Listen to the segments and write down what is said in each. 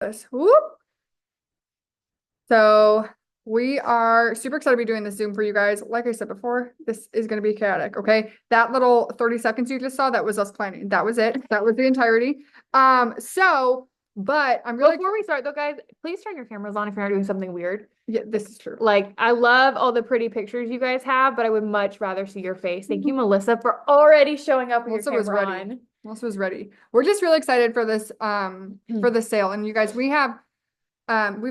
this. Whoop. So we are super excited to be doing this Zoom for you guys. Like I said before, this is going to be chaotic. Okay. That little 30 seconds you just saw, that was us planning. That was it. That was the entirety. But I'm really, Before we start though, guys, please turn your cameras on if you're not doing something weird. yeah, this is true. Like, I love all the pretty pictures you guys have, but I would much rather see your face. Thank you, Melissa, for already showing up with Melissa your was camera ready. on. Melissa was ready. We're just really excited for this, for the sale. And you guys, we've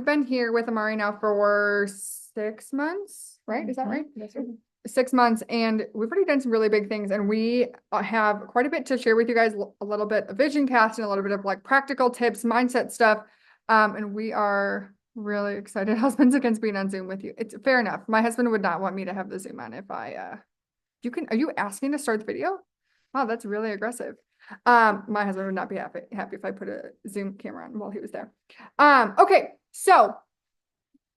been here with Amari now for 6 months, right? Is that right? Yes, sir. 6 months, and we've already done some really big things, and we have quite a bit to share with you guys, a little bit of vision casting, a little bit of like practical tips, mindset stuff. And we are really excited. Husbands against being on Zoom with you. It's fair enough. My husband would not want me to have the Zoom on if are you asking to start the video? Wow, that's really aggressive. My husband would not be happy if I put a Zoom camera on while he was there. Okay, so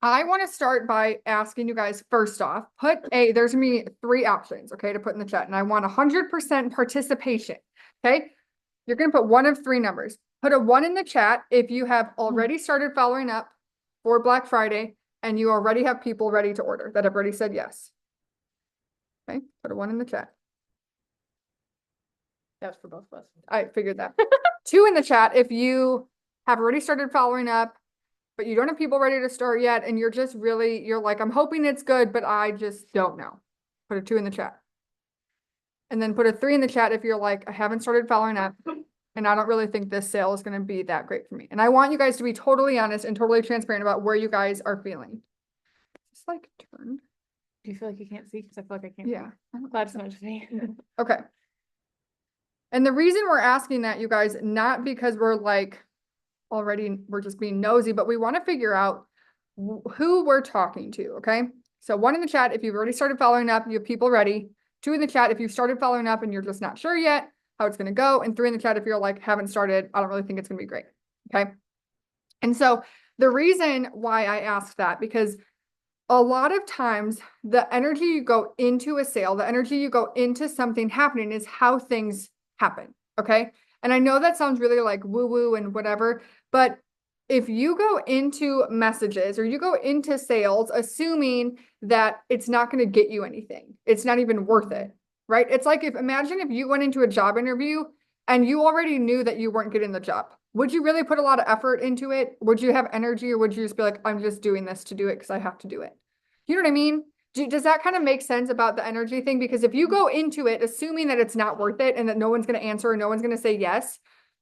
I want to start by asking you guys, first off, there's gonna be 3 options, okay, to put in the chat, and I want 100% participation, okay? You're gonna put one of 3 numbers. Put a 1 in the chat if you have already started following up for Black Friday and you already have people ready to order that have already said yes. Okay, put a 1 in the chat. That was for both of us. I figured that. 2 in the chat if you have already started following up, but you don't have people ready to start yet, and you're like, I'm hoping it's good, but I just don't know. Put a 2 in the chat. And then put a 3 in the chat if you're like, I haven't started following up, and I don't really think this sale is going to be that great for me. And I want you guys to be totally honest and totally transparent about where you guys are feeling. Just like turn. Do you feel like you can't see? Because I feel like I can't. Yeah. I'm glad it's not just me. Okay. And the reason we're asking that, you guys, not because we're just being nosy, but we want to figure out who we're talking to. Okay. So 1 in the chat if you've already started following up, you have people ready. 2 in the chat if you've started following up and you're just not sure yet how it's going to go. And 3 in the chat if you're like, haven't started, I don't really think it's going to be great. Okay. And so the reason why I asked that, because a lot of times the energy you go into a sale, the energy you go into something happening is how things happen. Okay. And I know that sounds really like woo woo and whatever, but if you go into messages or you go into sales assuming that it's not going to get you anything, it's not even worth it, right? It's like imagine if you went into a job interview and you already knew that you weren't getting the job. Would you really put a lot of effort into it? Would you have energy, or would you just be like, I'm just doing this to do it because I have to do it? You know what I mean? Does that kind of make sense about the energy thing? Because if you go into it assuming that it's not worth it and that no one's going to answer or no one's going to say yes,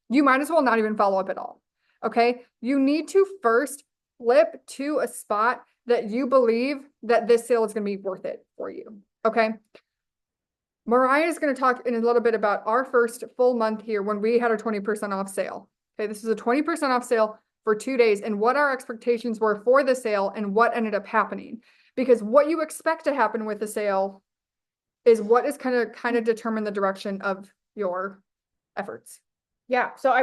you might as well not even follow up at all. Okay. You need to first flip to a spot that you believe that this sale is going to be worth it for you. Okay. Mariah is going to talk in a little bit about our first full month here when we had our 20% off sale. Okay. This is a 20% off sale for 2 days and what our expectations were for the sale and what ended up happening. Because what you expect to happen with the sale is what is kind of determine the direction of your efforts. Yeah. So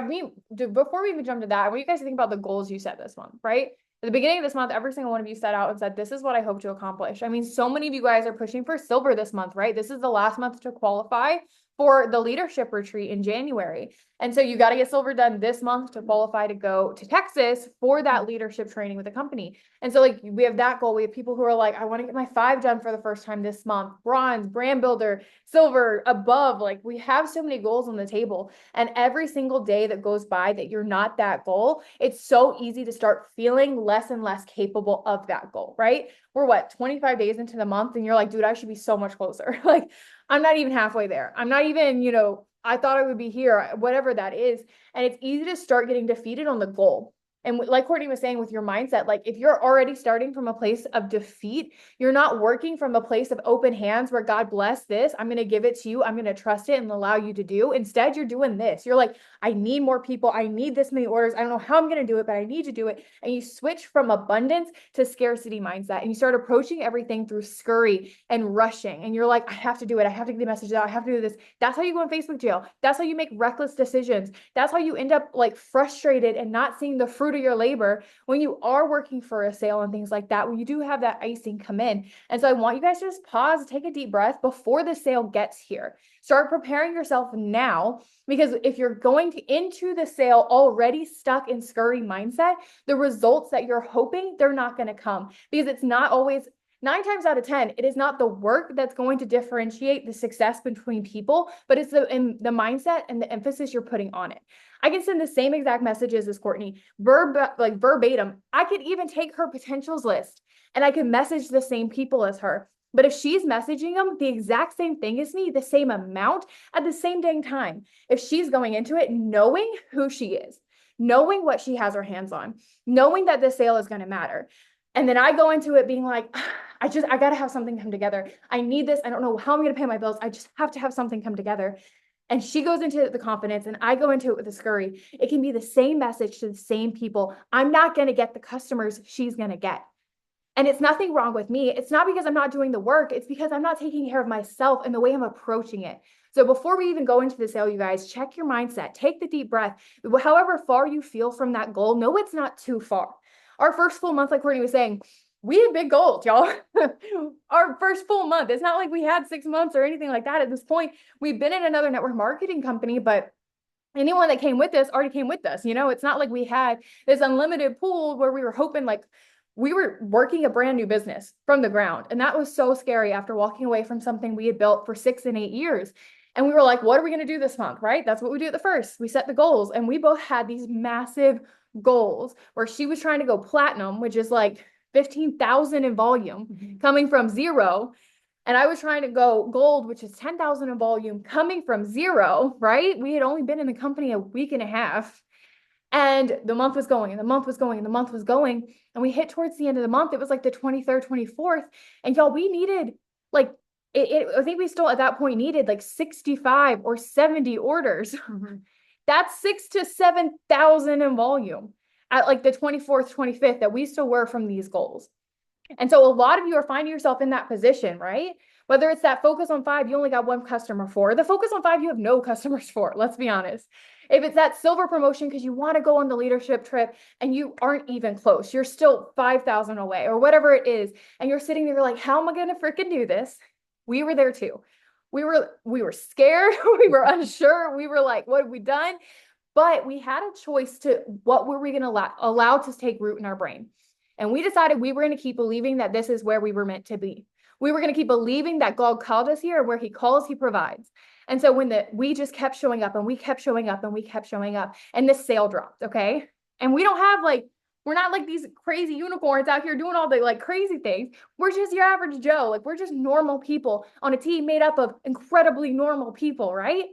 before we even jump to that, I want you guys to think about the goals you set this month, right? At the beginning of this month, every single one of you set out and said, this is what I hope to accomplish. I mean, so many of you guys are pushing for silver this month, right? This is the last month to qualify for the leadership retreat in January. And so you got to get silver done this month to qualify to go to Texas for that leadership training with the company. And so like we have that goal. We have people who are like, I want to get my 5 done for the first time this month, bronze, brand builder, silver, above. Like we have so many goals on the table. And every single day that goes by that you're not that goal, it's so easy to start feeling less and less capable of that goal, right? We're 25 days into the month and you're like, dude, I should be so much closer. Like I'm not even halfway there. I'm not even, I thought I would be here, whatever that is. And it's easy to start getting defeated on the goal. And like Courtney was saying with your mindset, like if you're already starting from a place of defeat, you're not working from a place of open hands where God bless this, I'm going to give it to you, I'm going to trust it and allow you to do. Instead, you're doing this. You're like, I need more people. I need this many orders. I don't know how I'm going to do it, but I need to do it. And you switch from abundance to scarcity mindset and you start approaching everything through scurry and rushing. And you're like, I have to do it. I have to get the message out. I have to do this. That's how you go in Facebook jail. That's how you make reckless decisions. That's how you end up like frustrated and not seeing the fruit fruit of your labor when you are working for a sale and things like that, when you do have that icing come in. And so I want you guys to just pause, take a deep breath before the sale gets here. Start preparing yourself now, because if you're going into the sale already stuck in scurry mindset, the results that you're hoping, they're not going to come, because it's not always 9 times out of 10, it is not the work that's going to differentiate the success between people, but it's the mindset and the emphasis you're putting on it. I can send the same exact messages as Courtney, verbatim. I could even take her potentials list and I could message the same people as her. But if she's messaging them the exact same thing as me, the same amount at the same dang time, if she's going into it knowing who she is, knowing what she has her hands on, knowing that this sale is going to matter, and then I go into it being like, I got to have something come together. I need this. I don't know how I'm going to pay my bills. I just have to have something come together. And she goes into the confidence and I go into it with the scurry. It can be the same message to the same people. I'm not going to get the customers she's going to get. And it's nothing wrong with me. It's not because I'm not doing the work. It's because I'm not taking care of myself and the way I'm approaching it. So before we even go into the sale, you guys, check your mindset, take the deep breath. However far you feel from that goal, know it's not too far. Our first full month, like Courtney was saying, we had big goals, y'all. Our first full month. It's not like we had 6 months or anything like that at this point. We've been in another network marketing company, but anyone that came with us already came with us. It's not like we had this unlimited pool where we were hoping, like, we were working a brand new business from the ground. And that was so scary after walking away from something we had built for 6 and 8 years. And we were like, what are we going to do this month? Right? That's what we do at the first. We set the goals, and we both had these massive goals where she was trying to go platinum, which is like 15,000 in volume, coming from zero. And I was trying to go gold, which is 10,000 in volume, coming from zero, right? We had only been in the company a week and a half. And the month was going, and the month was going, and the month was going. And we hit towards the end of the month. It was like the 23rd, 24th. And y'all, we needed like, I think we still at that point needed like 65 or 70 orders. That's 6,000 to 7,000 in volume at like the 24th, 25th that we still were from these goals. And so a lot of you are finding yourself in that position, right? Whether it's that focus on 5, you only got 1 customer for. The focus on 5, you have no customers for, let's be honest. If it's that silver promotion because you want to go on the leadership trip and you aren't even close, you're still 5,000 away or whatever it is, and you're sitting there like, how am I going to freaking do this? We were there too. We were scared. We were unsure. We were like, what have we done? But we had a choice to what were we going to allow to take root in our brain. And we decided we were going to keep believing that this is where we were meant to be. We were going to keep believing that God called us here, where he calls, he provides. And so we just kept showing up, and we kept showing up, and we kept showing up, and this sale dropped. Okay. And we don't have we're not like these crazy unicorns out here doing all the like crazy things. We're just your average Joe. Like, we're just normal people on a team made up of incredibly normal people. Right.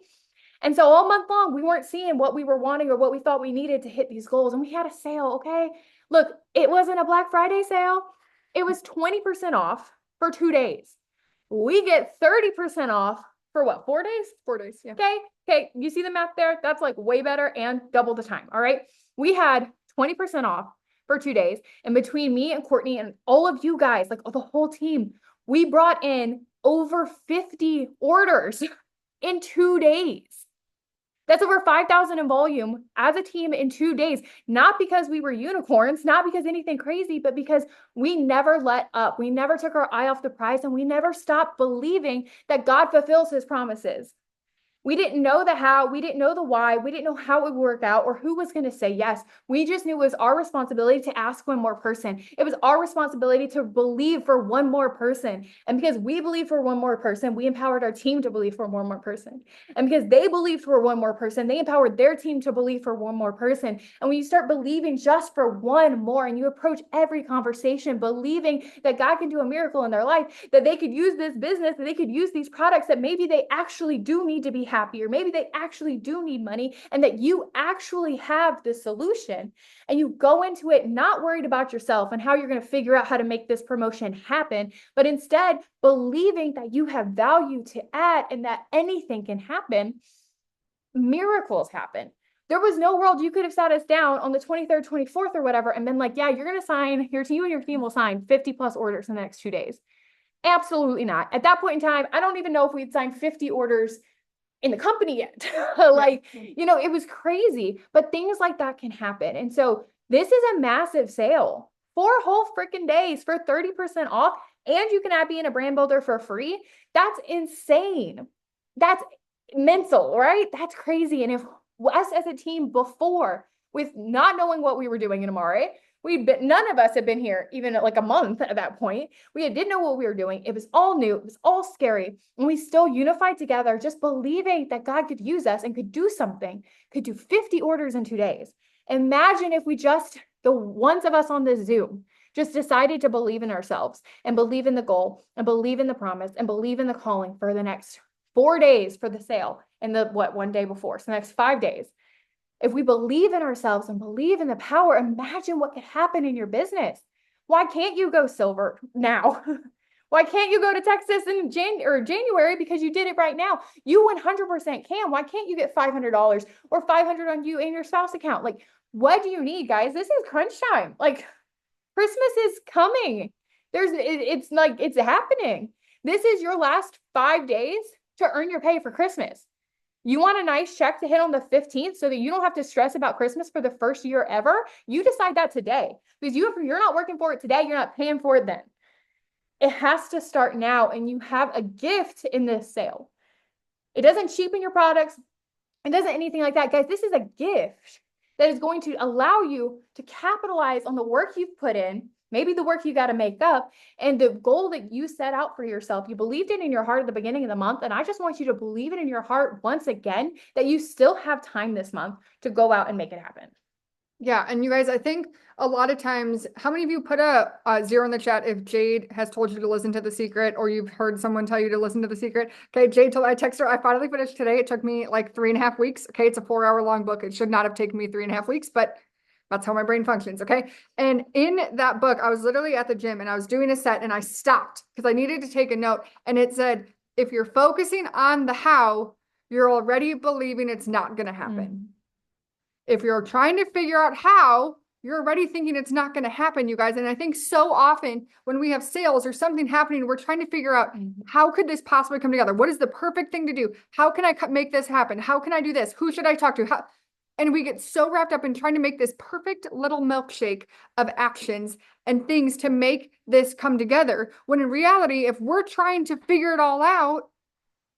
And so all month long, we weren't seeing what we were wanting or what we thought we needed to hit these goals. And we had a sale. Okay. Look, it wasn't a Black Friday sale. It was 20% off for 2 days. We get 30% off for what? 4 days? 4 days. Yeah. Okay. Okay. You see the math there? That's like way better and double the time. All right. We had 20% off for 2 days. And between me and Courtney and all of you guys, like the whole team, we brought in over 50 orders in 2 days. That's over 5,000 in volume as a team in 2 days, not because we were unicorns, not because anything crazy, but because we never let up. We never took our eye off the prize, and we never stopped believing that God fulfills his promises. We didn't know the how, we didn't know the why, we didn't know how it would work out or who was going to say yes. We just knew it was our responsibility to ask one more person. It was our responsibility to believe for one more person. And because we believed for one more person, we empowered our team to believe for one more person. And because they believed for one more person, they empowered their team to believe for one more person. And when you start believing just for one more, and you approach every conversation believing that God can do a miracle in their life, that they could use this business, that they could use these products, that maybe they actually do need to be happy, or maybe they actually do need money, and that you actually have the solution, and you go into it not worried about yourself and how you're going to figure out how to make this promotion happen, but instead believing that you have value to add and that anything can happen, miracles happen. There was no world you could have sat us down on the 23rd, 24th or whatever and been like, yeah, you're going to sign, you and your team will sign 50 plus orders in the next 2 days. Absolutely not. At that point in time, I don't even know if we'd signed 50 orders in the company yet. It was crazy, but things like that can happen. And so This is a massive sale. 4 whole freaking days for 30% off, and you can add being a brand builder for free. That's insane. That's mental, right? That's crazy. And if us as a team before, with not knowing what we were doing in Amare, none of us had been here even like a month at that point. We didn't know what we were doing. It was all new. It was all scary. And we still unified together, just believing that God could use us and could do something, could do 50 orders in 2 days. Imagine if we just, the ones of us on this Zoom, just decided to believe in ourselves and believe in the goal and believe in the promise and believe in the calling for the next 4 days for the sale and the one day before. So the next 5 days. If we believe in ourselves and believe in the power, imagine what could happen in your business. Why can't you go silver now? Why can't you go to Texas in January because you did it right now? You 100% can. Why can't you get $500 or $500 on you and your spouse account? Like, what do you need, guys? This is crunch time. Like, Christmas is coming. It's like, it's happening. This is your last 5 days to earn your pay for Christmas. You want a nice check to hit on the 15th so that you don't have to stress about Christmas for the first year ever? You decide that today. Because if you're not working for it today, you're not paying for it then. It has to start now, and you have a gift in this sale. It doesn't cheapen your products. It doesn't anything like that. Guys, this is a gift that is going to allow you to capitalize on the work you've put in, maybe the work you got to make up, and the goal that you set out for yourself. You believed it in your heart at the beginning of the month, and I just want you to believe it in your heart once again that you still have time this month to go out and make it happen. Yeah, and you guys, I think a lot of times, how many of you put a 0 in the chat if Jade has told you to listen to The Secret, or you've heard someone tell you to listen to The Secret? Okay, Jade told, I texted her, I finally finished today. It took me like 3.5 weeks. Okay, it's a 4-hour long book. It should not have taken me 3.5 weeks, but that's how my brain functions. Okay, and in that book, I was literally at the gym and I was doing a set and I stopped because I needed to take a note. And it said, if you're focusing on the how, you're already believing it's not going to happen. If you're trying to figure out how, you're already thinking it's not going to happen, you guys. And I think so often when we have sales or something happening, we're trying to figure out how could this possibly come together? What is the perfect thing to do? How can I make this happen? How can I do this? Who should I talk to? How? And we get so wrapped up in trying to make this perfect little milkshake of actions and things to make this come together. When in reality, if we're trying to figure it all out,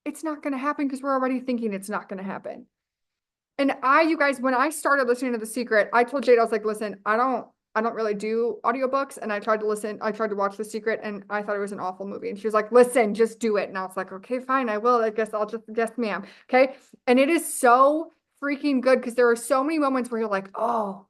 it's not going to happen because we're already thinking it's not going to happen. And you guys, when I started listening to The Secret, I told Jade, I was like, listen, I don't really do audiobooks. And I tried to watch The Secret, and I thought it was an awful movie. And she was like, listen, just do it. And I was like, okay, fine, I will. I guess I'll just, yes, ma'am. Okay. And it is so freaking good because there are so many moments where you're like, oh,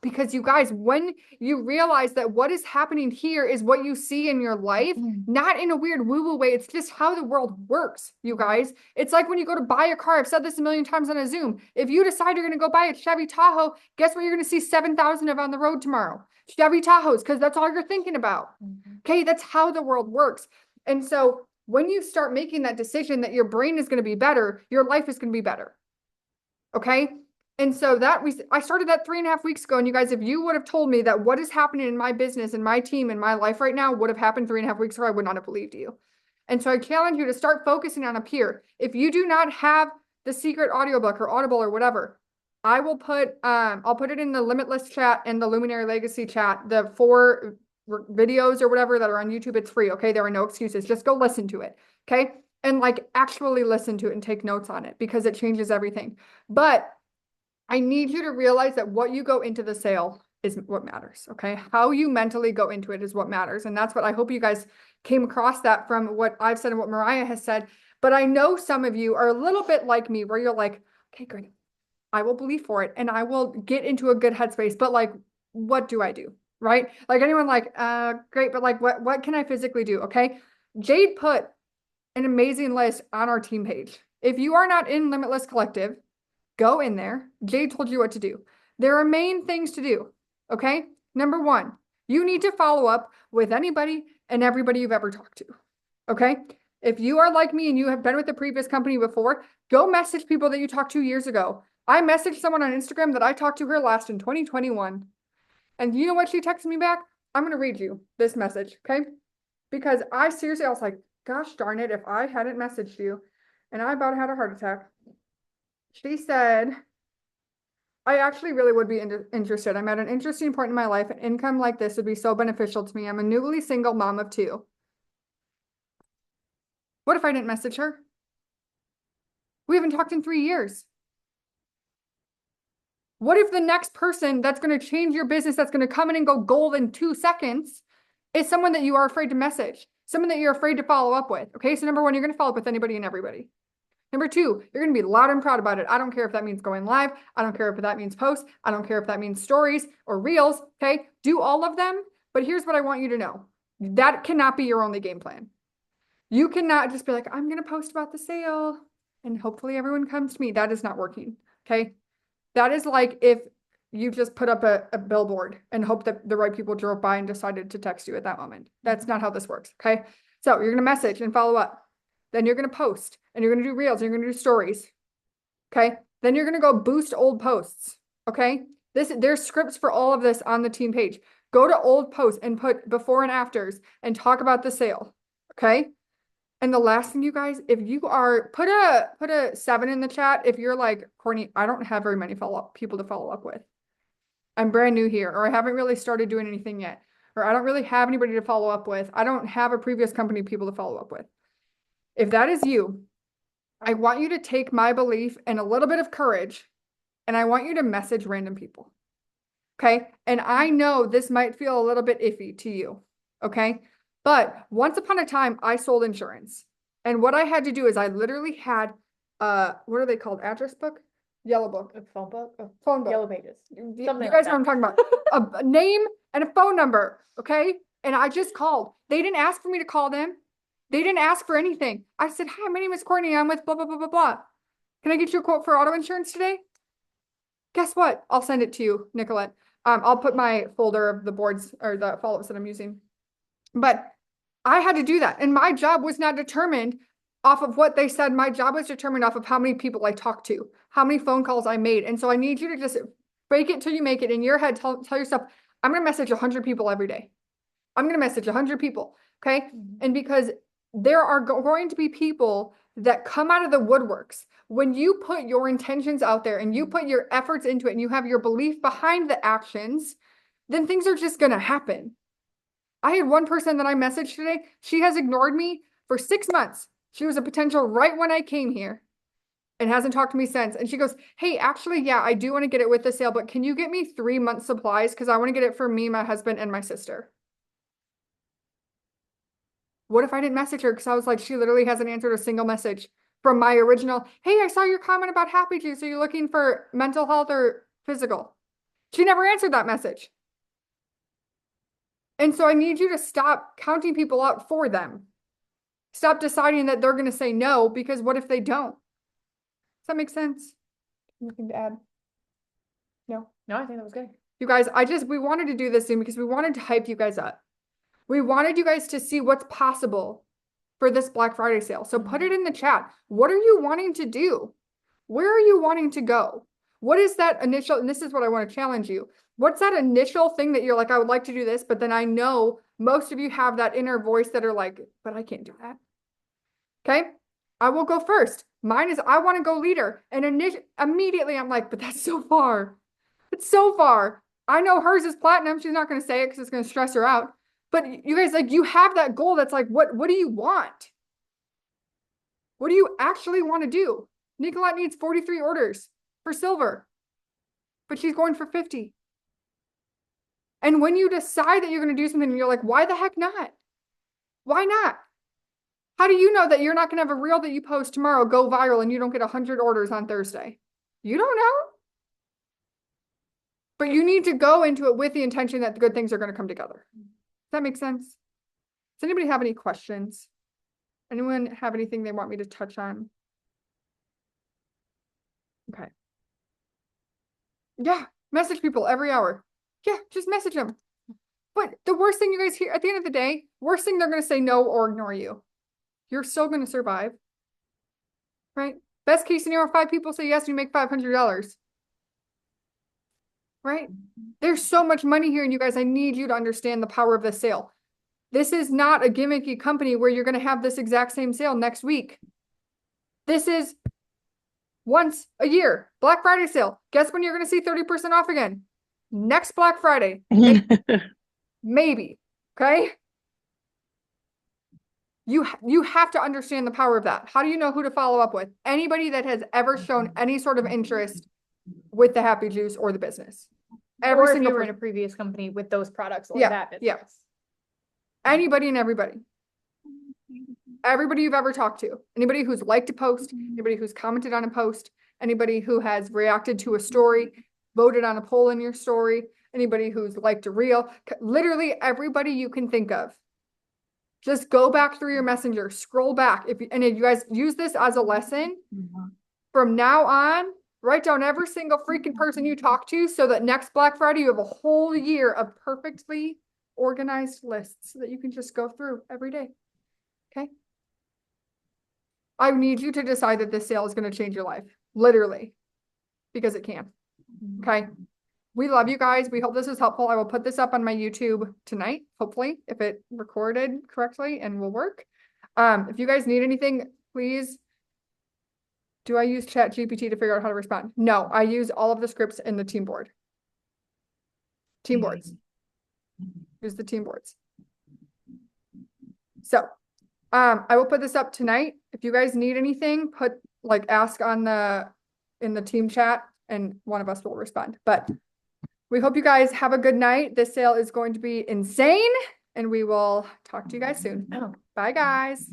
because you guys, when you realize that what is happening here is what you see in your life, not in a weird woo-woo way. It's just how the world works, you guys. It's like when you go to buy a car. I've said this a million times on a Zoom. If you decide you're going to go buy a Chevy Tahoe, guess what you're going to see 7,000 of on the road tomorrow? Chevy Tahoes, because that's all you're thinking about. Okay, that's how the world works. And so when you start making that decision that your brain is going to be better, your life is going to be better. Okay. And so I started that 3.5 weeks ago. And you guys, if you would have told me that what is happening in my business and my team and my life right now would have happened 3.5 weeks ago, I would not have believed you. And so I challenge you to start focusing on up here. If you do not have The Secret audiobook or Audible or whatever, I will I'll put it in the Limitless chat and the Luminary Legacy chat, the 4 videos or whatever that are on YouTube. It's free. Okay. There are no excuses. Just go listen to it. Okay. And like actually listen to it and take notes on it because it changes everything. But I need you to realize that what you go into the sale is what matters. Okay. How you mentally go into it is what matters. And that's what I hope you guys came across that from what I've said and what Mariah has said. But I know some of you are a little bit like me where you're like, okay, great. I will believe for it and I will get into a good headspace. But like, what do I do? Right? Like anyone like, great, but like what can I physically do? Okay. Jade put an amazing list on our team page. If you are not in Limitless Collective, go in there. Jade told you what to do. There are main things to do. Okay. Number 1, you need to follow up with anybody and everybody you've ever talked to. Okay. If you are like me and you have been with the previous company before, go message people that you talked to years ago. I messaged someone on Instagram that I talked to her last in 2021. And you know what she texted me back? I'm going to read you this message. Okay. Because I was like, gosh darn it, if I hadn't messaged you and I about had a heart attack. She said, I actually really would be interested. I'm at an interesting point in my life. An income like this would be so beneficial to me. I'm a newly single mom of two. What if I didn't message her? We haven't talked in 3 years. What if the next person that's going to change your business, that's going to come in and go gold in 2 seconds, is someone that you are afraid to message, someone that you're afraid to follow up with? Okay, so number one, you're going to follow up with anybody and everybody. Number two, you're going to be loud and proud about it. I don't care if that means going live. I don't care if that means posts. I don't care if that means stories or reels. Okay, do all of them. But here's what I want you to know. That cannot be your only game plan. You cannot just be like, I'm going to post about the sale and hopefully everyone comes to me. That is not working. Okay. That is like if you just put up a billboard and hope that the right people drove by and decided to text you at that moment. That's not how this works. Okay. So you're going to message and follow up. Then you're going to post and you're going to do reels and you're going to do stories. Okay. Then you're going to go boost old posts. Okay. There's scripts for all of this on the team page. Go to old posts and put before and afters and talk about the sale. Okay. And the last thing, you guys, if you are, put a 7 in the chat. If you're like, Courtney, I don't have very many people to follow up with. I'm brand new here, or I haven't really started doing anything yet, or I don't really have anybody to follow up with. I don't have a previous company of people to follow up with. If that is you, I want you to take my belief and a little bit of courage, and I want you to message random people. Okay. And I know this might feel a little bit iffy to you. Okay. But once upon a time, I sold insurance. And what I had to do is I literally had, what are they called? Address book? Yellow book. A phone book? A Phone book. Yellow pages. You Something guys like know what I'm talking about. A name and a phone number. Okay. And I just called. They didn't ask for me to call them. They didn't ask for anything. I said, hi, my name is Courtney. I'm with blah, blah, blah, blah, blah. Can I get you a quote for auto insurance today? Guess what? I'll send it to you, Nicolette. I'll put my folder of the boards or the follow-ups that I'm using. But I had to do that. And my job was not determined off of what they said. My job was determined off of how many people I talked to, how many phone calls I made. And so I need you to just break it till you make it in your head. Tell yourself, I'm going to message 100 people every day. I'm going to message 100 people. Okay. And because there are going to be people that come out of the woodworks. When you put your intentions out there and you put your efforts into it and you have your belief behind the actions, then things are just going to happen. I had one person that I messaged today. She has ignored me for 6 months. She was a potential right when I came here and hasn't talked to me since. And she goes, hey, actually, yeah, I do want to get it with the sale, but can you get me 3 months supplies? Because I want to get it for me, my husband, and my sister. What if I didn't message her? Because I was like, she literally hasn't answered a single message from my original, hey, I saw your comment about Happy Juice. Are you looking for mental health or physical? She never answered that message. And so I need you to stop counting people out for them. Stop deciding that they're going to say no, because what if they don't? Does that make sense? Anything to add? No? No, I think that was good. You guys, we wanted to do this Zoom because we wanted to hype you guys up. We wanted you guys to see what's possible for this Black Friday sale. So put it in the chat. What are you wanting to do? Where are you wanting to go? What is that initial, and this is what I want to challenge you. What's that initial thing that you're like, I would like to do this, but then I know most of you have that inner voice that are like, but I can't do that. Okay. I will go first. Mine is, I want to go leader. And immediately I'm like, but that's so far. It's so far. I know hers is platinum. She's not going to say it because it's going to stress her out. But you guys, like, you have that goal that's like, what do you want? What do you actually want to do? Nicolette needs 43 orders for silver, but she's going for 50. And when you decide that you're going to do something, you're like, why the heck not? Why not? How do you know that you're not going to have a reel that you post tomorrow go viral and you don't get 100 orders on Thursday? You don't know. But you need to go into it with the intention that the good things are going to come together. Does that make sense? Does anybody have any questions? Anyone have anything they want me to touch on? Okay. Yeah, message people every hour. Yeah, just message them. But the worst thing you guys hear at the end of the day, worst thing they're going to say no or ignore you. You're still going to survive. Right? Best case scenario, 5 people say yes, you make $500. Right? There's so much money here, and you guys, I need you to understand the power of this sale. This is not a gimmicky company where you're going to have this exact same sale next week. This is Once a year, Black Friday sale. Guess when you're going to see 30% off again? Next Black Friday. Maybe. Okay. You have to understand the power of that. How do you know who to follow up with? Anybody that has ever shown any sort of interest with the Happy Juice or the business. Every Or if single you were in a person. previous company with those products or Yeah, that business. yeah. Anybody and everybody. Everybody you've ever talked to. Anybody who's liked a post, anybody who's commented on a post, anybody who has reacted to a story, voted on a poll in your story, anybody who's liked a reel, literally everybody you can think of. Just go back through your messenger, scroll back. If you guys use this as a lesson, from now on, write down every single freaking person you talk to so that next Black Friday you have a whole year of perfectly organized lists that you can just go through every day. Okay. I need you to decide that this sale is going to change your life, literally, because it can. Okay. We love you guys. We hope this was helpful. I will put this up on my YouTube tonight, hopefully, if it recorded correctly and will work. If you guys need anything, please. Do I use ChatGPT to figure out how to respond? No, I use all of the scripts in the team board. Team boards. Use the team boards. So, I will put this up tonight. If you guys need anything, ask in the team chat and one of us will respond. But we hope you guys have a good night. This sale is going to be insane and we will talk to you guys soon. Bye guys.